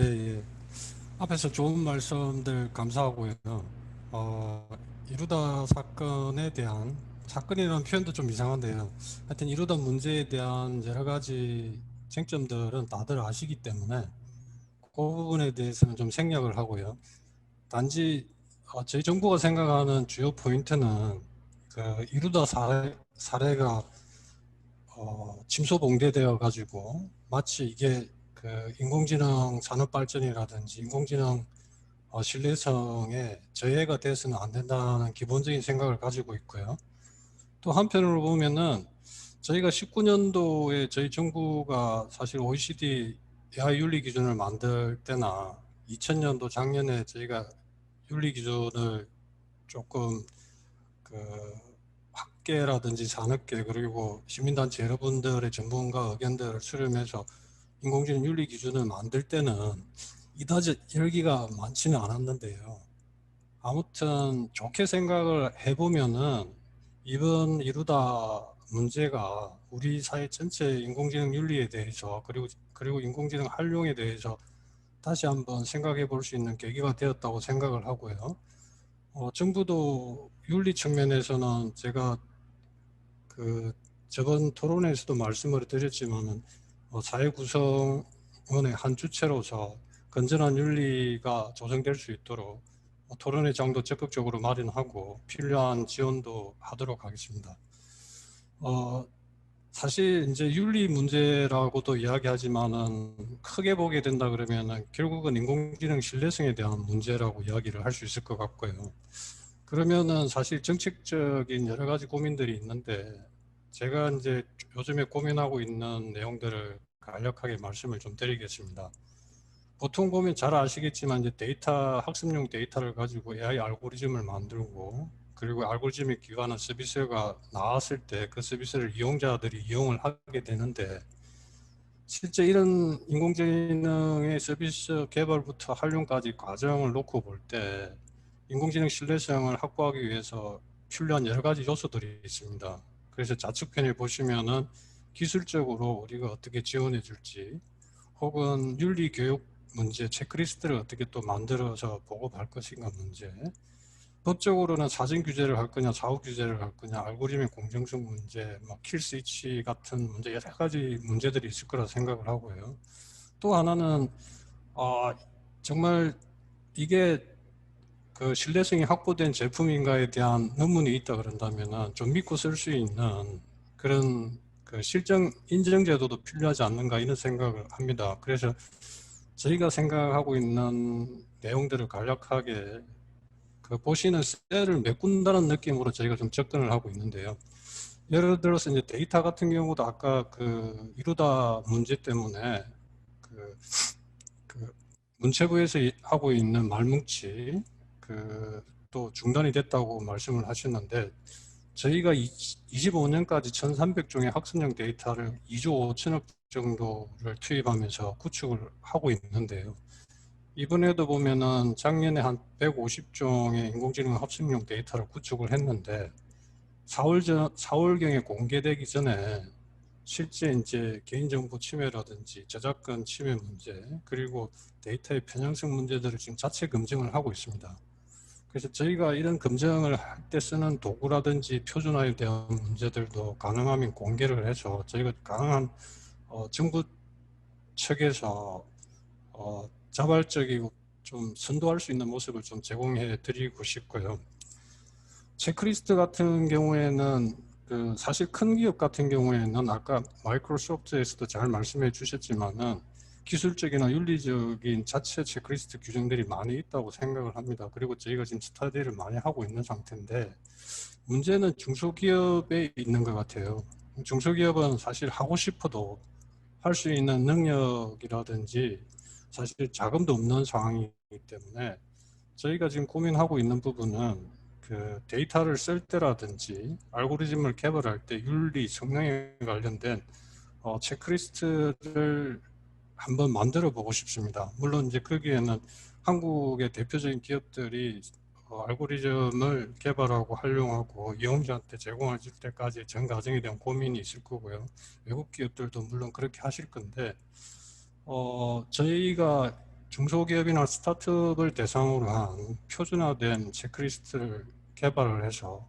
예, 예. 앞에서 좋은 말씀들 감사하고요. 어, 이루다 사건에 대한, 사건이라는 표현도 좀 이상한데요. 하여튼 이루다 문제에 대한 여러 가지 쟁점들은 다들 아시기 때문에 그 부분에 대해서는 좀 생략을 하고요. 단지 저희 정부가 생각하는 주요 포인트는 그 이루다 사례가 침소봉대되어 가지고 마치 이게 그 인공지능 산업 발전이라든지 인공지능 신뢰성에 저해가 돼서는 안 된다는 기본적인 생각을 가지고 있고요. 또 한편으로 보면은 저희가 19년도에 저희 정부가 사실 OECD AI 윤리 기준을 만들 때나 2000년도 작년에 저희가 윤리 기준을 조금 그 학계라든지 산업계 그리고 시민단체 여러분들의 전문가 의견들을 수렴해서 인공지능 윤리 기준을 만들 때는 이다지 열기가 많지는 않았는데요. 아무튼 좋게 생각을 해보면은 이번 이루다 문제가 우리 사회 전체 인공지능 윤리에 대해서 그리고 인공지능 활용에 대해서 다시 한번 생각해 볼 수 있는 계기가 되었다고 생각을 하고요. 정부도 윤리 측면에서는 제가 그 저번 토론에서도 말씀을 드렸지만은 사회 구성원의 한 주체로서 건전한 윤리가 조성될 수 있도록 토론의 장도 적극적으로 마련하고 필요한 지원도 하도록 하겠습니다. 어, 사실 이제 윤리 문제라고도 이야기하지만은 크게 보게 된다 그러면은 결국은 인공지능 신뢰성에 대한 문제라고 이야기를 할 수 있을 것 같고요. 그러면은 사실 정책적인 여러 가지 고민들이 있는데 제가 이제 요즘에 고민하고 있는 내용들을 간략하게 말씀을 좀 드리겠습니다. 보통 보면 잘 아시겠지만 이제 학습용 데이터를 가지고 AI 알고리즘을 만들고 그리고 알고리즘이 기반한 서비스가 나왔을 때 그 서비스를 이용자들이 이용을 하게 되는데 실제 이런 인공지능의 서비스 개발부터 활용까지 과정을 놓고 볼 때 인공지능 신뢰성을 확보하기 위해서 필요한 여러 가지 요소들이 있습니다. 그래서 좌측편에 보시면은 기술적으로 우리가 어떻게 지원해 줄지 혹은 윤리 교육 문제, 체크리스트를 어떻게 또 만들어서 보급할 것인가 문제, 법적으로는 사전 규제를 할 거냐, 사후 규제를 할 거냐, 알고리즘의 공정성 문제, 킬 스위치 같은 문제, 여러 가지 문제들이 있을 거라 생각을 하고요. 또 하나는, 아, 정말 이게 그 신뢰성이 확보된 제품인가에 대한 의문이 있다 그런다면은 좀 믿고 쓸 수 있는 그런 그 실정 인증 제도도 필요하지 않는가 이런 생각을 합니다. 그래서 저희가 생각하고 있는 내용들을 간략하게 그 보시는 셀을 메꾼다는 느낌으로 저희가 좀 접근을 하고 있는데요. 예를 들어서 이제 데이터 같은 경우도 아까 그 이루다 문제 때문에 그, 그 문체부에서 하고 있는 말뭉치 그 또 중단이 됐다고 말씀을 하셨는데 저희가 25년까지 1,300종의 학습용 데이터를 2조 5천억 정도를 투입하면서 구축을 하고 있는데요. 이번에도 보면은 작년에 한 150종의 인공지능 학습용 데이터를 구축을 했는데 4월경에 공개되기 전에 실제 이제 개인정보 침해라든지 저작권 침해 문제 그리고 데이터의 편향성 문제들을 지금 자체 검증을 하고 있습니다. 그래서 저희가 이런 검증을 할 때 쓰는 도구라든지 표준화에 대한 문제들도 가능하면 공개를 해서 저희가 가능한 정부 측에서 자발적이고 좀 선도할 수 있는 모습을 좀 제공해 드리고 싶고요. 체크리스트 같은 경우에는 그 사실 큰 기업 같은 경우에는 아까 마이크로소프트에서도 잘 말씀해 주셨지만은 기술적이나 윤리적인 자체 체크리스트 규정들이 많이 있다고 생각을 합니다. 그리고 저희가 지금 스터디를 많이 하고 있는 상태인데 문제는 중소기업에 있는 것 같아요. 중소기업은 사실 하고 싶어도 할 수 있는 능력이라든지 사실 자금도 없는 상황이기 때문에 저희가 지금 고민하고 있는 부분은 그 데이터를 쓸 때라든지 알고리즘을 개발할 때 윤리 성능에 관련된 체크리스트를 한번 만들어 보고 싶습니다. 물론 이제 거기에는 한국의 대표적인 기업들이 알고리즘을 개발하고 활용하고 이용자한테 제공할 때까지 전 과정에 대한 고민이 있을 거고요. 외국 기업들도 물론 그렇게 하실 건데 저희가 중소기업이나 스타트업을 대상으로 한 표준화된 체크리스트를 개발을 해서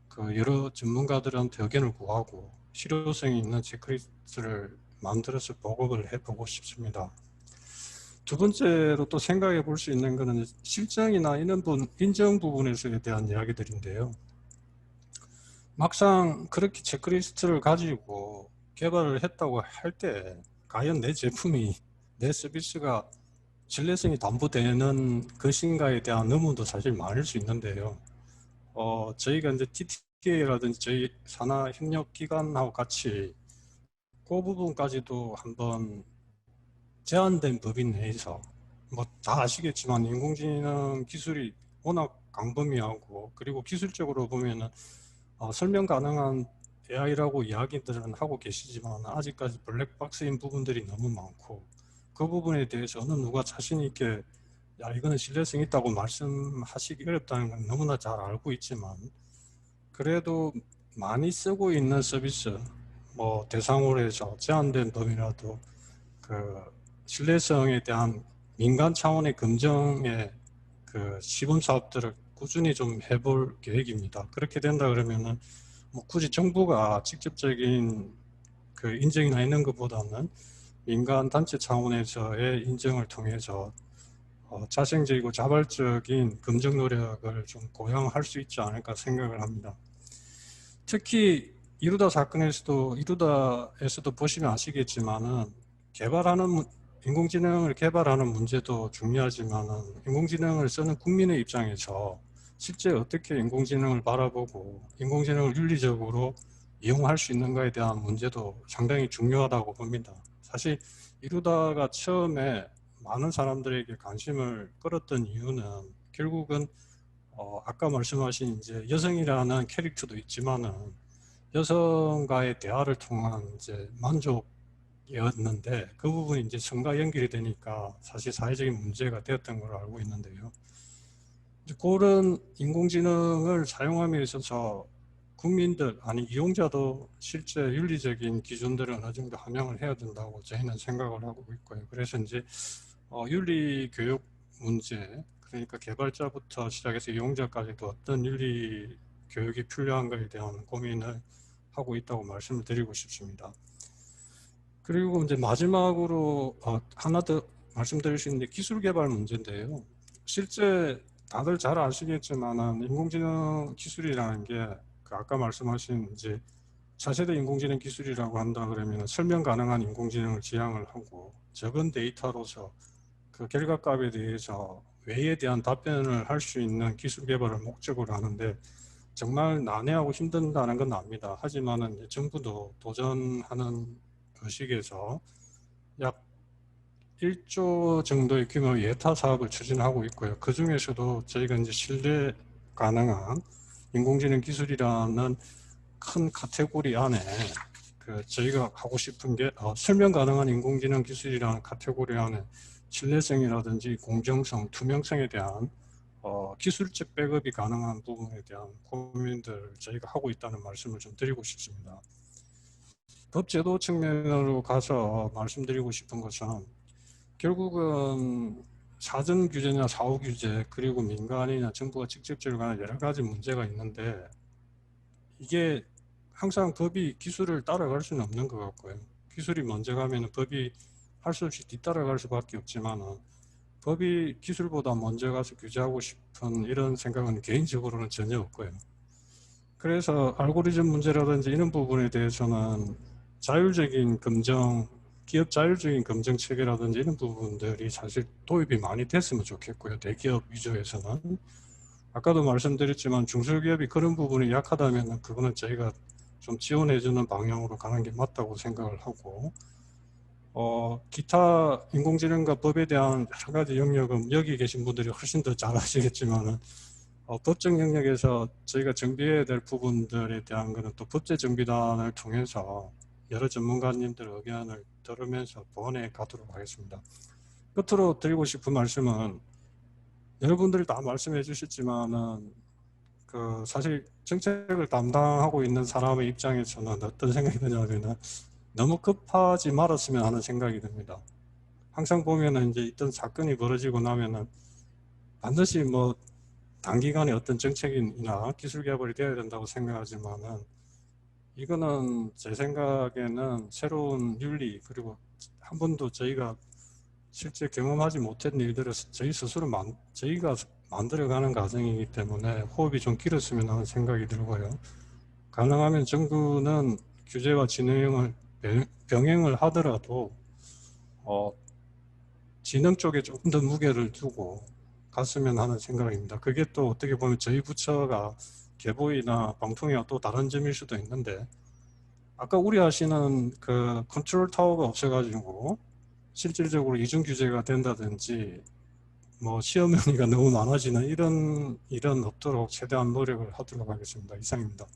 그 여러 전문가들한테 의견을 구하고 실효성이 있는 체크리스트를 만들어서 보급을 해보고 싶습니다. 두 번째로 또 생각해 볼 수 있는 것은 실정이나 인정 부분에서에 대한 이야기들인데요. 막상 그렇게 체크리스트를 가지고 개발을 했다고 할 때 과연 내 제품이, 내 서비스가 신뢰성이 담보되는 것인가에 대한 의문도 사실 많을 수 있는데요. 저희가 이제 TTA라든지 저희 산하협력기관하고 같이 그 부분까지도 한번 제한된 법인 내에서 뭐 다 아시겠지만 인공지능 기술이 워낙 광범위하고 그리고 기술적으로 보면은 설명 가능한 AI라고 이야기들은 하고 계시지만 아직까지 블랙박스인 부분들이 너무 많고 그 부분에 대해서 어느 누가 자신 있게 야 이거는 신뢰성 있다고 말씀하시기 어렵다는 건 너무나 잘 알고 있지만 그래도 많이 쓰고 있는 서비스 뭐 대상으로 해서 제한된 범위라도 그 신뢰성에 대한 민간 차원의 검증의 그 시범 사업들을 꾸준히 좀 해볼 계획입니다. 그렇게 된다 그러면은 뭐 굳이 정부가 직접적인 그 인정이나 있는 것보다는 민간 단체 차원에서의 인정을 통해서 자생적이고 자발적인 검증 노력을 좀 고양할 수 있지 않을까 생각을 합니다. 특히 이루다에서도 보시면 아시겠지만은 인공지능을 개발하는 문제도 중요하지만은 인공지능을 쓰는 국민의 입장에서 실제 어떻게 인공지능을 바라보고 인공지능을 윤리적으로 이용할 수 있는가에 대한 문제도 상당히 중요하다고 봅니다. 사실 이루다가 처음에 많은 사람들에게 관심을 끌었던 이유는 결국은 아까 말씀하신 이제 여성이라는 캐릭터도 있지만은 여성과의 대화를 통한 이제 만족이었는데 그 부분이 이제 성과 연결이 되니까 사실 사회적인 문제가 되었던 걸로 알고 있는데요. 이제 그런 인공지능을 사용함에 있어서 국민들 아니 이용자도 실제 윤리적인 기준들을 어느 정도 함양을 해야 된다고 저희는 생각을 하고 있고요. 그래서 이제 윤리 교육 문제 그러니까 개발자부터 시작해서 이용자까지도 어떤 윤리 교육이 필요한가에 대한 고민을 하고 있다고 말씀을 드리고 싶습니다. 그리고 이제 마지막으로 하나 더 말씀드릴 수 있는데 기술 개발 문제인데요. 실제 다들 잘 아시겠지만은 인공지능 기술이라는 게 그 아까 말씀하신 이제 차세대 인공지능 기술이라고 한다 그러면 설명 가능한 인공지능을 지향을 하고 적은 데이터로서 그 결과값에 대해서 왜에 대한 답변을 할 수 있는 기술 개발을 목적으로 하는데 정말 난해하고 힘든다는 건 압니다. 하지만은 정부도 도전하는 의식에서 약 1조 정도의 규모의 예타 사업을 추진하고 있고요. 그 중에서도 저희가 이제 신뢰 가능한 인공지능 기술이라는 큰 카테고리 안에 그 저희가 하고 싶은 게 설명 가능한 인공지능 기술이라는 카테고리 안에 신뢰성이라든지 공정성, 투명성에 대한 기술적 백업이 가능한 부분에 대한 고민들 저희가 하고 있다는 말씀을 좀 드리고 싶습니다. 법제도 측면으로 가서 말씀드리고 싶은 것은 결국은 사전 규제나 사후 규제 그리고 민간이나 정부가 직접적으로 가는 여러 가지 문제가 있는데 이게 항상 법이 기술을 따라갈 수는 없는 것 같고요. 기술이 먼저 가면 법이 할 수 없이 뒤따라갈 수밖에 없지만은 법이 기술보다 먼저 가서 규제하고 싶은 이런 생각은 개인적으로는 전혀 없고요. 그래서 알고리즘 문제라든지 이런 부분에 대해서는 자율적인 검증, 기업 자율적인 검증 체계라든지 이런 부분들이 사실 도입이 많이 됐으면 좋겠고요. 대기업 위주에서는. 아까도 말씀드렸지만 중소기업이 그런 부분이 약하다면 그거는 저희가 좀 지원해주는 방향으로 가는 게 맞다고 생각을 하고 기타 인공지능과 법에 대한 여러 가지 영역은 여기 계신 분들이 훨씬 더 잘 아시겠지만은 법적 영역에서 저희가 정비해야 될 부분들에 대한 것은 또 법제정비단을 통해서 여러 전문가님들 의견을 들으면서 보완해 가도록 하겠습니다. 끝으로 드리고 싶은 말씀은 여러분들이 다 말씀해 주셨지만은 그 사실 정책을 담당하고 있는 사람의 입장에서는 어떤 생각이 드냐면은 너무 급하지 말았으면 하는 생각이 듭니다. 항상 보면은 이제 있던 사건이 벌어지고 나면은 반드시 뭐 단기간에 어떤 정책이나 기술 개발이 되어야 된다고 생각하지만은 이거는 제 생각에는 새로운 윤리 그리고 한 번도 저희가 실제 경험하지 못한 일들을 저희 스스로 저희가 만들어가는 과정이기 때문에 호흡이 좀 길었으면 하는 생각이 들고요. 가능하면 정부는 규제와 진행을 병행을 하더라도 어, 진흥 쪽에 조금 더 무게를 두고 갔으면 하는 생각입니다. 그게 또 어떻게 보면 저희 부처가 개보이나 방통위와 또 다른 점일 수도 있는데 아까 우려하시는 그 컨트롤 타워가 없어가지고 실질적으로 이중 규제가 된다든지 뭐 시험 문의가 너무 많아지는 이런 일은 없도록 최대한 노력을 하도록 하겠습니다. 이상입니다.